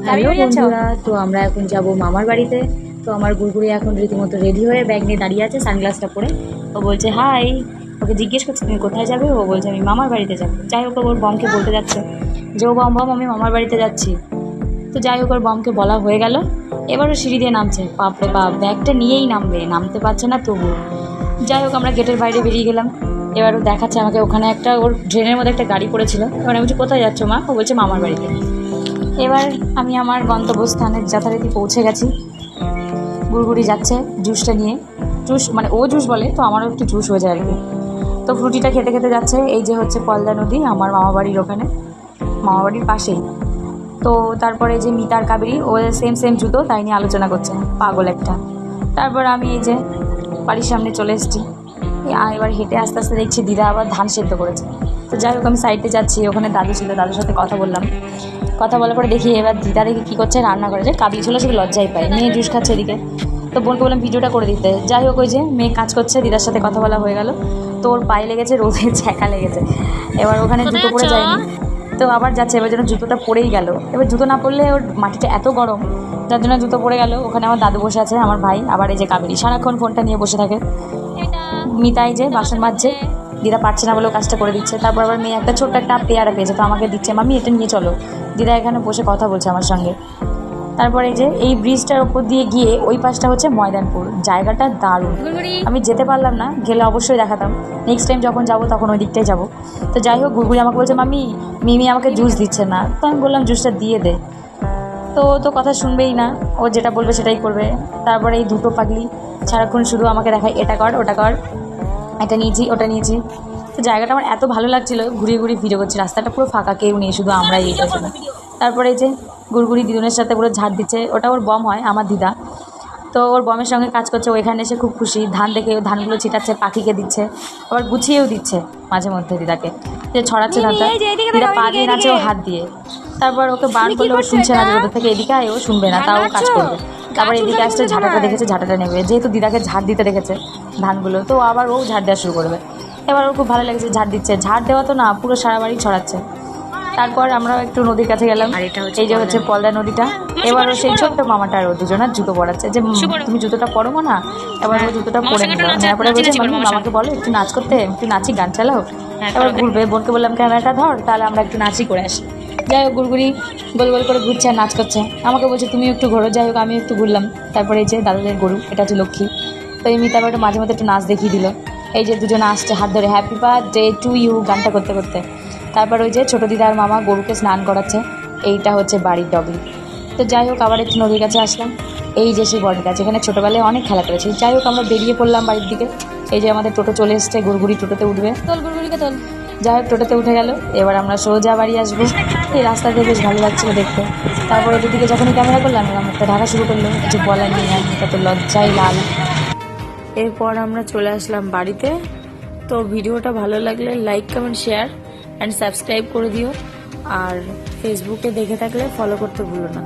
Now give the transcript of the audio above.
Hello বন্ধুরা, তো আমরা এখন যাব মামার বাড়িতে। তো আমার গুড়গুড়ি এখন রীতিমতো রেডি হয়ে ব্যাগ নিয়ে দাঁড়িয়ে আছে, সানগ্লাসটা পরে। ও বলছে হাই। ওকে জিজ্ঞেস করছে তুমি কোথায় যাবে, ও বলছে আমি মামার বাড়িতে যাবো। যাই হোক ওর বমকে বলতে যাচ্ছে যে ও বম বম আমি মামার বাড়িতে যাচ্ছি। তো যাই হোক ওর বমকে বলা হয়ে গেল। এবারও সিঁড়ি দিয়ে নামছে, বাপরে বাপ, ব্যাগটা নিয়েই নামতে পারছে না তবু। যাই হোক আমরা গেটের বাইরে বেরিয়ে গেলাম। এবারও দেখাচ্ছে আমাকে ওখানে একটা ওর ড্রেনের মধ্যে একটা গাড়ি পড়েছিল। এবার আমি বলছি কোথায় যাচ্ছ মা, ও বলছে মামার বাড়িতে। এবার আমি আমার গন্তব্যস্থানে যথারীতি পৌঁছে গেছি। গুড়গুড়ি যাচ্ছে জুসটা নিয়ে। জুস মানে ও জুস বলে, তো আমারও একটু জুস হয়ে যায় আর কি। তো ফ্রুটিটা খেতে খেতে যাচ্ছে। এই যে হচ্ছে পলদা নদী, আমার মামাবাড়ির ওখানে, মামাবাড়ির পাশেই। তো তারপরে যে মিতার কাবেরী, ও সেম জুতো, তাই নিয়ে আলোচনা করছে, পাগল একটা। তারপর আমি এই যে বাড়ির সামনে চলে এসেছি। এবার হেঁটে আস্তে আস্তে দেখছি দিদা আবার ধান সেদ্ধ করেছে। তো যাই হোক আমি সাইডে যাচ্ছি, ওখানে দাদু ছিল, দাদুর সাথে কথা বললাম। কথা বলার পরে দেখি এবার দিদা দেখি কী করছে, রান্না করে, যে কাবলি ছোলা সে লজ্জাই পায়, মেয়ে জুস খাচ্ছে এদিকে। তো বোনকে বললাম ভিডিওটা করে দিতে। যাই হোক ওই যে মেয়ে কাজ করছে, দিদার সাথে কথা বলা হয়ে গেল। তো ওর পায়ে লেগেছে, রোদে ছ্যাঁকা লেগেছে। এবার ওখানে জুতো পরে যায়নি, তো আবার যাচ্ছে। এবার যেন জুতোটা পরেই গেল। এবার জুতো না পরলে ওর মাটিটা এত গরম, যার জন্য জুতো পরে গেল। ওখানে আমার দাদু বসে আছে, আমার ভাই, আবার এই যে কাবেরী সারাক্ষণ ফোনটা নিয়ে বসে থাকে। মিতাই যে বাসন মাজছে, দিদা পারছে না বলেও কাজটা করে দিচ্ছে। তারপর আবার মেয়ে একটা ছোট্ট একটা পেয়ারা পেয়েছে, তো আমাকে দিচ্ছে, মামি এটা নিয়ে চলো। দিদা এখানে বসে কথা বলছে আমার সঙ্গে। তারপরে যে এই ব্রিজটার ওপর দিয়ে গিয়ে ওই পাশটা হচ্ছে ময়দানপুর। জায়গাটা দারুণ, আমি যেতে পারলাম না, গেলে অবশ্যই দেখাতাম। নেক্সট টাইম যখন যাবো তখন ওই দিকটাই যাবো। তো যাই হোক গুড়গুড়ি আমাকে বলছে মামি মিমি আমাকে জুস দিচ্ছে না। তো আমি বললাম জুসটা দিয়ে দে। তো কথা শুনবেই না, ও যেটা বলবে সেটাই করবে। তারপরে এই দুটো পাগলি সারাক্ষণ শুধু আমাকে দেখায়, এটা কর ওটা কর, এটা নিয়েছি ওটা নিয়েছি। তো জায়গাটা আমার এত ভালো লাগছিলো, ঘুরিয়ে ভিডিও করছি। রাস্তাটা পুরো ফাঁকা, কেউ নেই, শুধু আমরাই এই পেছনে। তারপরে এই যে গুড়গুড়ি দিদুনের সাথে পুরো ঝাড় দিচ্ছে, ওটা ওর বম হয়, আমার দিদা। তো ওর বমের সঙ্গে কাজ করছে, ওইখানে এসে খুব খুশি। ধান দেখে ধানগুলো ছিটাচ্ছে, পাখিকে দিচ্ছে, আবার গুছিয়েও দিচ্ছে মাঝে মধ্যে দিদাকে, যে ছড়াচ্ছে ধানটা। দিদা পা দিয়ে নাচে, ও হাত দিয়ে। তারপর ওকে বারণ করলে ও শুনছে না, যে ওদের থেকে এদিকে আয়, ও শুনবে না, তাও কাজ করবে। তারপর এদিকে আসছে, ঝাঁটাটা দেখেছে, ঝাঁটাটা নেবে, যেহেতু দিদাকে ঝাড় দিতে দেখেছে ধানগুলো, তো আবার ও ঝাড় দেওয়া শুরু করবে। এবার ওর খুব ভালো লেগেছে, ঝাড় দিচ্ছে। ঝাড় দেওয়া তো না, পুরো সারা বাড়ি ছড়াচ্ছে। তারপর আমরা একটু নদীর কাছে গেলাম, এই যে হচ্ছে পলদা নদীটা। এবারও সেই ছোট্ট মামাটার ও দুজনের জুতো পরাচ্ছে, যে তুমি জুতোটা পরো না। এবার ও জুতোটা পরে নিল, নেওয়ার পরে বলছে মামাকে বলো একটু নাচ করতে, একটু নাচি, গান চালাও। এবার ঘুরবে, বোনকে বললাম ক্যামেরাটা ধর, তাহলে আমরা একটু নাচি করে আসি। যাই হোক গুড়গুড়ি গোল গোল করে ঘুরছে আর নাচ করছে, আমাকে বলছে তুমি একটু ঘোরো। যাই হোক আমি একটু ঘুরলাম। তারপরে এই যে দাদুদের গরু, এটা হচ্ছে লক্ষ্মী। তো এমনি তারপর একটু মাঝে মধ্যে একটু নাচ দেখিয়ে দিল। এই যে দুজনে আসছে হাত ধরে, হ্যাপি বার্থডে টু ইউ গানটা করতে করতে। তারপর ওই যে ছোটো দিদার মামা গরুকে স্নান করাচ্ছে, এইটা হচ্ছে বাড়ির ডগি। তো যাই হোক আবার একটু নদীর কাছে আসলাম। এই যে সেই বড় গাছ, এখানে ছোটোবেলায় অনেক খেলা করেছি। যাই হোক আমরা বেরিয়ে পড়লাম বাড়ির দিকে। এই যে আমাদের টোটো চলে এসছে, গুড়গুড়ি টোটোতে উঠবে। তোল গুড়গুড়িকে তোল। যাই হোক টোটোতে উঠে গেল। এবার আমরা সোজা বাড়ি আসবো। এই রাস্তাতে বেশ ভালো লাগছিলো দেখতে। তারপরে এদিকে যখনই ক্যামেরা করলাম, এবার মুখটা ঢাকা শুরু করলো, কিছু বলার নেই, আর মুখটা তো লজ্জায় লাল। এরপর আমরা চলে আসলাম বাড়িতে। তো ভিডিওটা ভালো লাগলে like comment share and subscribe করে দিও। আর ফেসবুকে দেখে থাকলে ফলো করতে ভুলো না।